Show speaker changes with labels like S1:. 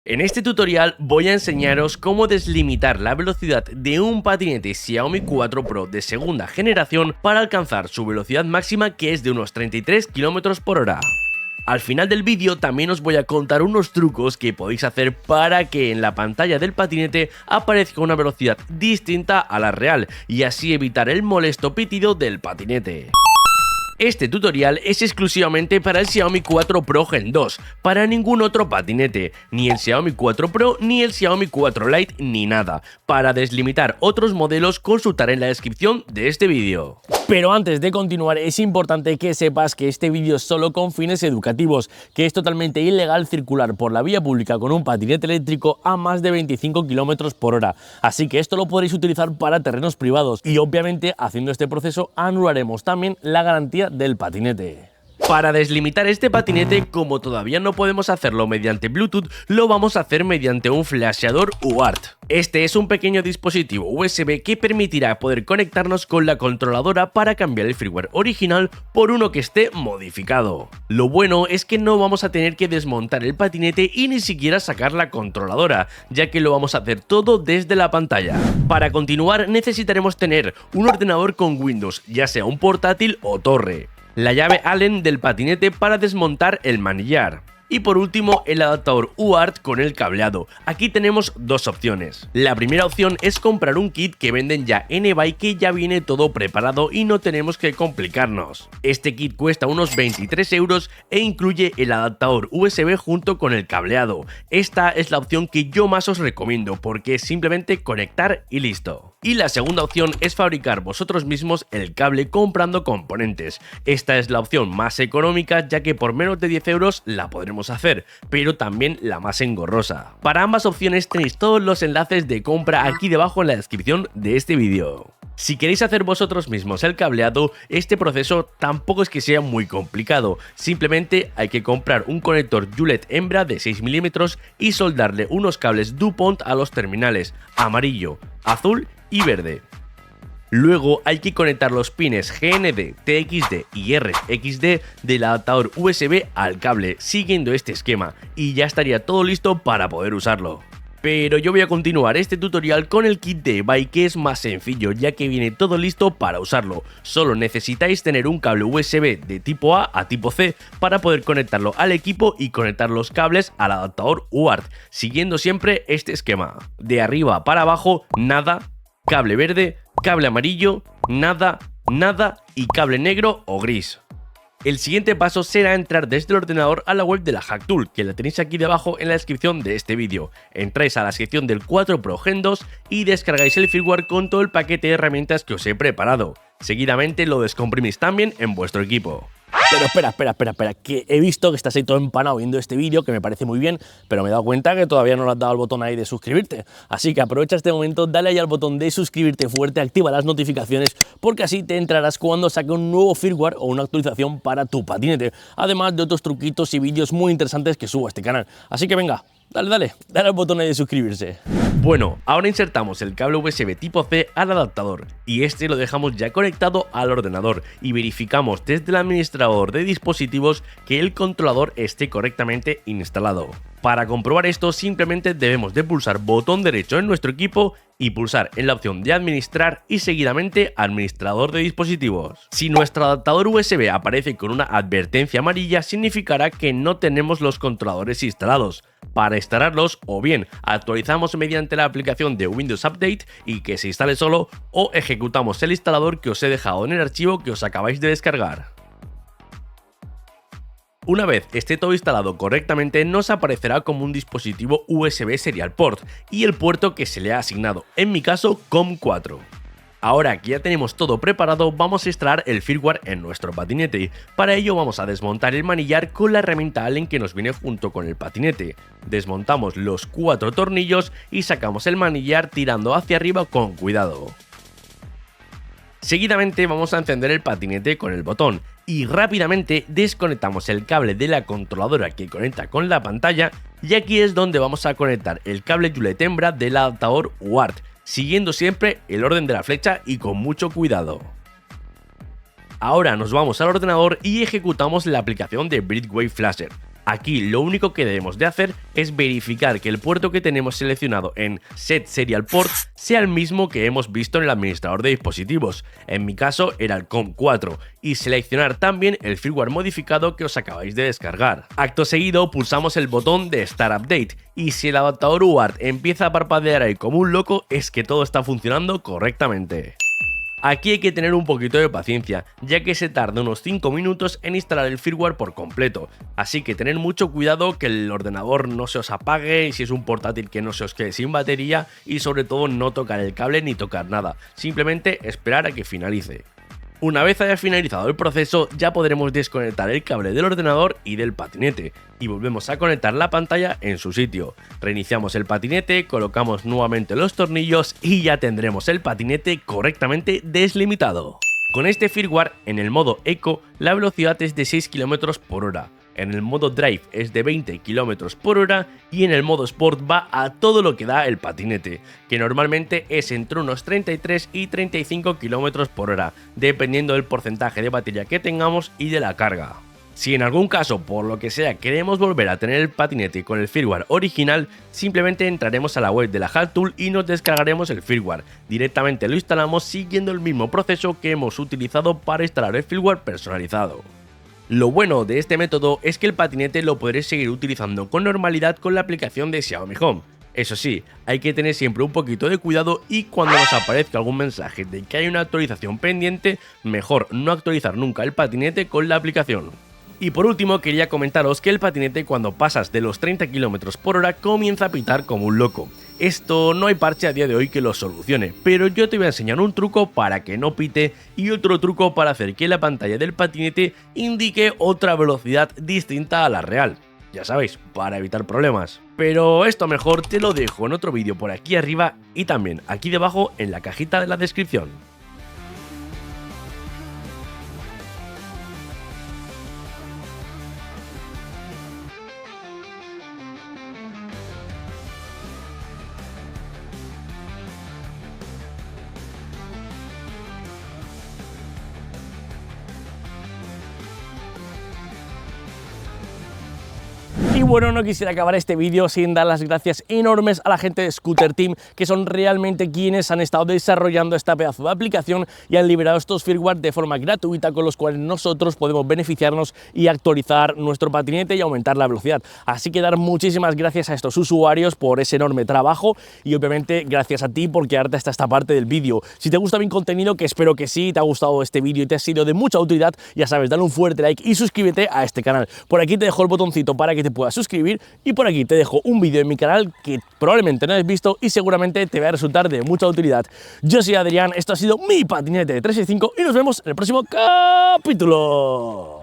S1: En este tutorial voy a enseñaros cómo deslimitar la velocidad de un patinete Xiaomi 4 Pro de segunda generación para alcanzar su velocidad máxima, que es de unos 33 km/h. Al final del vídeo también os voy a contar unos trucos que podéis hacer para que en la pantalla del patinete aparezca una velocidad distinta a la real y así evitar el molesto pitido del patinete. Este tutorial es exclusivamente para el Xiaomi 4 Pro Gen 2, para ningún otro patinete, ni el Xiaomi 4 Pro, ni el Xiaomi 4 Lite, ni nada. Para deslimitar otros modelos, consultar en la descripción de este vídeo. Pero antes de continuar, es importante que sepas que este vídeo es solo con fines educativos, que es totalmente ilegal circular por la vía pública con un patinete eléctrico a más de 25 km/h, así que esto lo podréis utilizar para terrenos privados y obviamente haciendo este proceso anularemos también la garantía del patinete. Para deslimitar este patinete, como todavía no podemos hacerlo mediante Bluetooth, lo vamos a hacer mediante un flasheador UART. Este es un pequeño dispositivo USB que permitirá poder conectarnos con la controladora para cambiar el firmware original por uno que esté modificado. Lo bueno es que no vamos a tener que desmontar el patinete y ni siquiera sacar la controladora, ya que lo vamos a hacer todo desde la pantalla. Para continuar necesitaremos tener un ordenador con Windows, ya sea un portátil o torre, la llave Allen del patinete para desmontar el manillar y por último el adaptador UART con el cableado. Aquí tenemos dos opciones. La primera opción es comprar un kit que venden ya en eBay, que ya viene todo preparado y no tenemos que complicarnos. Este kit cuesta unos 23 € e incluye el adaptador USB junto con el cableado. Esta es la opción que yo más os recomiendo porque es simplemente conectar y listo. Y la segunda opción es fabricar vosotros mismos el cable comprando componentes. Esta es la opción más económica, ya que por menos de 10 € la podremos hacer, pero también la más engorrosa. Para ambas opciones tenéis todos los enlaces de compra aquí debajo en la descripción de este vídeo. Si queréis hacer vosotros mismos el cableado, este proceso tampoco es que sea muy complicado, simplemente hay que comprar un conector Julet hembra de 6 mm y soldarle unos cables DuPont a los terminales amarillo, azul y verde. Luego hay que conectar los pines GND, TXD y RXD del adaptador USB al cable, siguiendo este esquema, y ya estaría todo listo para poder usarlo. Pero yo voy a continuar este tutorial con el kit de eBay, que es más sencillo ya que viene todo listo para usarlo. Solo necesitáis tener un cable USB de tipo A tipo C para poder conectarlo al equipo y conectar los cables al adaptador UART, siguiendo siempre este esquema. De arriba para abajo, nada, cable verde, cable amarillo, nada, nada y cable negro o gris. El siguiente paso será entrar desde el ordenador a la web de la Hacktool, que la tenéis aquí debajo en la descripción de este vídeo. Entráis a la sección del 4 Pro Gen 2 y descargáis el firmware con todo el paquete de herramientas que os he preparado. Seguidamente lo descomprimís también en vuestro equipo. Pero espera, que he visto que estás ahí todo empanado viendo este vídeo, que me parece muy bien, pero me he dado cuenta que todavía no le has dado al botón ahí de suscribirte. Así que aprovecha este momento, dale ahí al botón de suscribirte fuerte, activa las notificaciones, porque así te enterarás cuando saque un nuevo firmware o una actualización para tu patinete, además de otros truquitos y vídeos muy interesantes que subo a este canal. Así que venga, dale al botón ahí de suscribirse. Bueno, ahora insertamos el cable USB tipo C al adaptador y este lo dejamos ya conectado al ordenador y verificamos desde el administrador de dispositivos que el controlador esté correctamente instalado. Para comprobar esto simplemente debemos de pulsar botón derecho en nuestro equipo y pulsar en la opción de administrar y seguidamente administrador de dispositivos. Si nuestro adaptador USB aparece con una advertencia amarilla, significará que no tenemos los controladores instalados. Para instalarlos, o bien actualizamos mediante la aplicación de Windows Update y que se instale solo, o ejecutamos el instalador que os he dejado en el archivo que os acabáis de descargar. Una vez esté todo instalado correctamente, nos aparecerá como un dispositivo USB Serial Port y el puerto que se le ha asignado, en mi caso COM4. Ahora que ya tenemos todo preparado, vamos a instalar el firmware en nuestro patinete. Para ello vamos a desmontar el manillar con la herramienta Allen que nos viene junto con el patinete. Desmontamos los 4 tornillos y sacamos el manillar tirando hacia arriba con cuidado. Seguidamente vamos a encender el patinete con el botón y rápidamente desconectamos el cable de la controladora que conecta con la pantalla, y aquí es donde vamos a conectar el cable Julet hembra del adaptador UART, siguiendo siempre el orden de la flecha y con mucho cuidado. Ahora nos vamos al ordenador y ejecutamos la aplicación de Bridgeway Flasher. Aquí lo único que debemos de hacer es verificar que el puerto que tenemos seleccionado en Set Serial Port sea el mismo que hemos visto en el administrador de dispositivos. En mi caso era el COM4 y seleccionar también el firmware modificado que os acabáis de descargar. Acto seguido pulsamos el botón de Start Update y si el adaptador UART empieza a parpadear ahí como un loco es que todo está funcionando correctamente. Aquí hay que tener un poquito de paciencia, ya que se tarda unos 5 minutos en instalar el firmware por completo, así que tened mucho cuidado que el ordenador no se os apague y si es un portátil que no se os quede sin batería y sobre todo no tocar el cable ni tocar nada, simplemente esperar a que finalice. Una vez haya finalizado el proceso ya podremos desconectar el cable del ordenador y del patinete y volvemos a conectar la pantalla en su sitio. Reiniciamos el patinete, colocamos nuevamente los tornillos y ya tendremos el patinete correctamente deslimitado. Con este firmware en el modo Eco la velocidad es de 6 km por hora. En el modo Drive es de 20 km por hora y en el modo Sport va a todo lo que da el patinete, que normalmente es entre unos 33 y 35 km por hora, dependiendo del porcentaje de batería que tengamos y de la carga. Si en algún caso, por lo que sea, queremos volver a tener el patinete con el firmware original, simplemente entraremos a la web de la HALtool y nos descargaremos el firmware. Directamente lo instalamos siguiendo el mismo proceso que hemos utilizado para instalar el firmware personalizado. Lo bueno de este método es que el patinete lo podréis seguir utilizando con normalidad con la aplicación de Xiaomi Home. Eso sí, hay que tener siempre un poquito de cuidado y cuando nos aparezca algún mensaje de que hay una actualización pendiente, mejor no actualizar nunca el patinete con la aplicación. Y por último quería comentaros que el patinete cuando pasas de los 30 km por hora comienza a pitar como un loco. Esto no hay parche a día de hoy que lo solucione, pero yo te voy a enseñar un truco para que no pite y otro truco para hacer que la pantalla del patinete indique otra velocidad distinta a la real. Ya sabéis, para evitar problemas. Pero esto mejor te lo dejo en otro vídeo por aquí arriba y también aquí debajo en la cajita de la descripción.
S2: Y bueno, no quisiera acabar este vídeo sin dar las gracias enormes a la gente de Scooter Team, que son realmente quienes han estado desarrollando esta pedazo de aplicación y han liberado estos firmware de forma gratuita con los cuales nosotros podemos beneficiarnos y actualizar nuestro patinete y aumentar la velocidad. Así que dar muchísimas gracias a estos usuarios por ese enorme trabajo y obviamente gracias a ti por quedarte hasta esta parte del vídeo. Si te gusta mi contenido, que espero que sí, te ha gustado este vídeo y te ha sido de mucha utilidad, ya sabes, dale un fuerte like y suscríbete a este canal. Por aquí te dejo el botoncito para que te puedas suscribir y por aquí te dejo un vídeo en mi canal que probablemente no has visto y seguramente te va a resultar de mucha utilidad. Yo soy Adrián, esto ha sido mi patinete de 365 y nos vemos en el próximo capítulo.